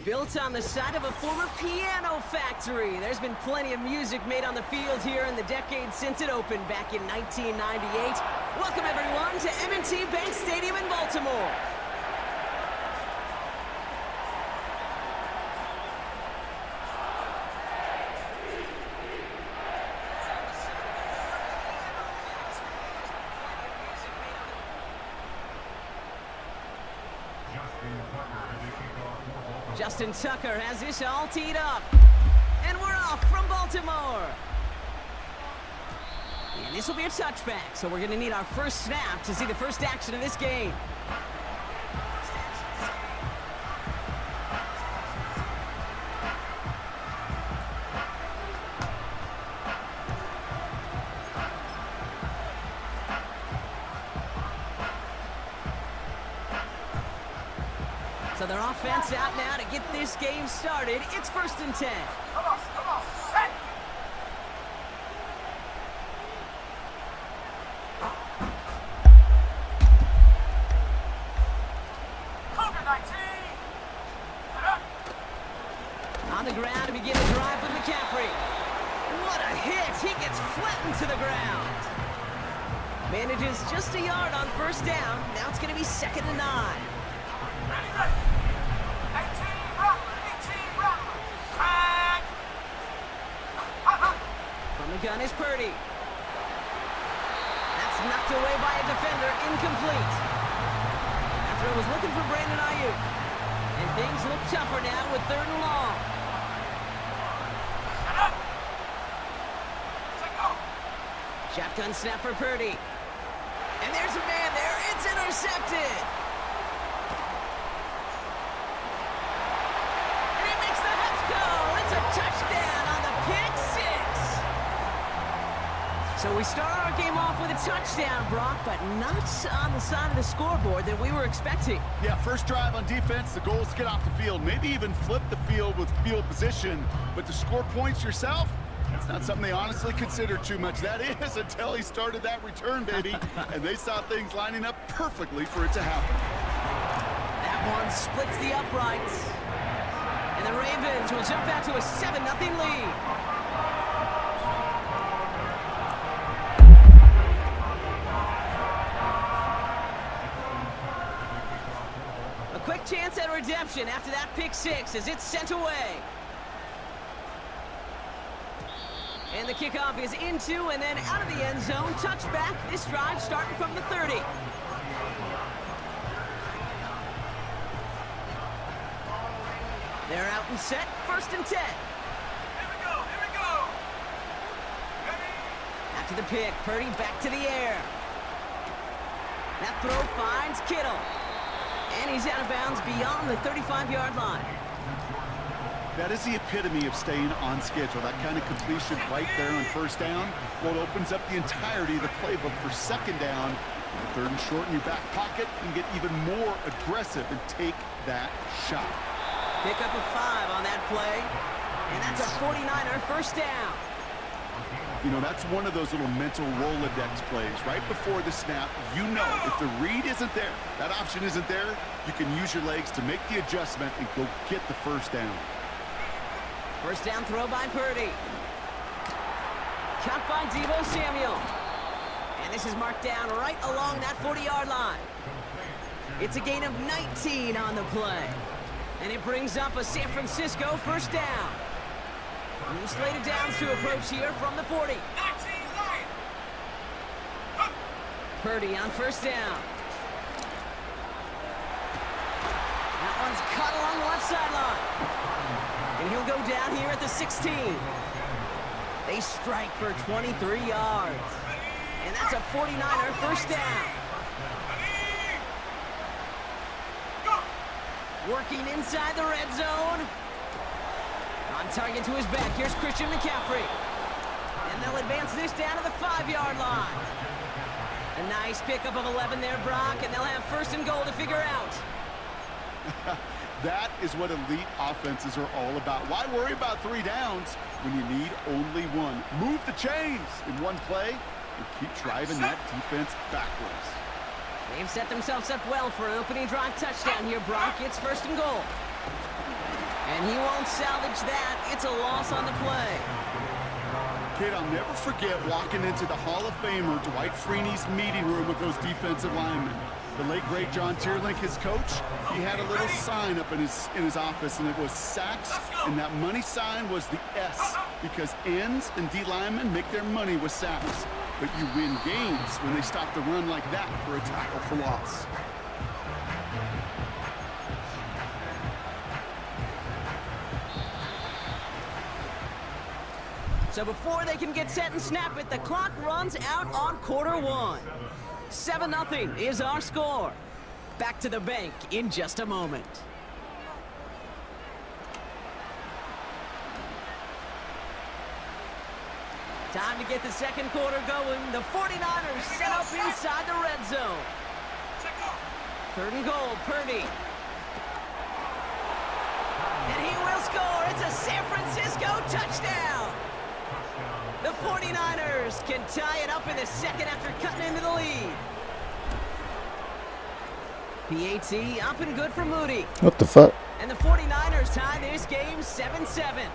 Built on the site of a former piano factory, there's been plenty of music made on the field here in the decade since it opened back in 1998. Welcome everyone to M&T Bank Stadium in Baltimore. Justin Tucker has this all teed up. And we're off from Baltimore. And this will be a touchback, so we're going to need our first snap to see the first action of this game. So their offense out now to get this game started. It's 1st and 10. Come on, set! Cougar 19! On the ground to begin the drive with McCaffrey. What a hit! He gets flattened to the ground. Manages just a yard on 1st down. Now it's going to be 2nd and 9. Ready. 18 Rattler. Tag! From the gun is Purdy. That's knocked away by a defender, incomplete. That throw was looking for Brandon Ayuk. And things look tougher now with 3rd and long. Set up! Set go! Shotgun snap for Purdy. And there's a man there. It's intercepted. And he makes the Huts go. It's a touchdown on the pick 6. So we start our game off with a touchdown, Brock, but not on the side of the scoreboard that we were expecting. Yeah, first drive on defense, the goal is to get off the field, maybe even flip the field with field position, but to score points yourself, that's not something they honestly consider too much. That is until he started that return, baby, and they saw things lining up perfectly for it to happen. That one splits the uprights, and the Ravens will jump out to a 7-0 lead. A quick chance at redemption after that pick 6 as it's sent away. And the kickoff is into and then out of the end zone. Touchback. This drive starting from the 30. They're out and set. 1st and 10. Here we go! Ready? After the pick, Purdy back to the air. That throw finds Kittle. And he's out of bounds beyond the 35-yard line. That is the epitome of staying on schedule. That kind of completion right there on 1st down. Well, it opens up the entirety of the playbook for 2nd down. 3rd and short in your back pocket and get even more aggressive and take that shot. Pick up a 5 on that play. And that's a 49er 1st down. You know, that's one of those little mental Rolodex plays. Right before the snap, you know if the read isn't there, that option isn't there, you can use your legs to make the adjustment and go get the 1st down. 1st down throw by Purdy. Caught by Deebo Samuel. And this is marked down right along that 40-yard line. It's a gain of 19 on the play. And it brings up a San Francisco 1st down. New slated downs to approach here from the 40. 19 Purdy on 1st down. That one's caught along the left sideline. And he'll go down here at the 16. They strike for 23 yards. And that's a 49er 1st down. Working inside the red zone. On target to his back, here's Christian McCaffrey. And they'll advance this down to the 5-yard line. A nice pickup of 11 there, Brock, and they'll have 1st and goal to figure out. That is what elite offenses are all about. Why worry about 3 downs when you need only 1? Move the chains in one play and keep driving that defense backwards. They've set themselves up well for an opening drive touchdown here, Brock. It's 1st and goal. And he won't salvage that. It's a loss on the play. Kid, I'll never forget walking into the Hall of Famer Dwight Freeney's meeting room with those defensive linemen. The late, great John Tierlink, his coach, he had a little sign up in his office, and it was sacks, and that money sign was the S, because ends and D linemen make their money with sacks. But you win games when they stop the run like that for a tackle for loss. So before they can get set and snap it, the clock runs out on quarter one. 7-0 is our score. Back to the bank in just a moment. Time to get the second quarter going. The 49ers set up inside the red zone. Third and goal, Purdy. And he will score. It's a San Francisco touchdown. The 49ers can tie it up in the second after cutting into the lead. PAT up and good for Moody. What the fuck? And the 49ers tie this game 7-7.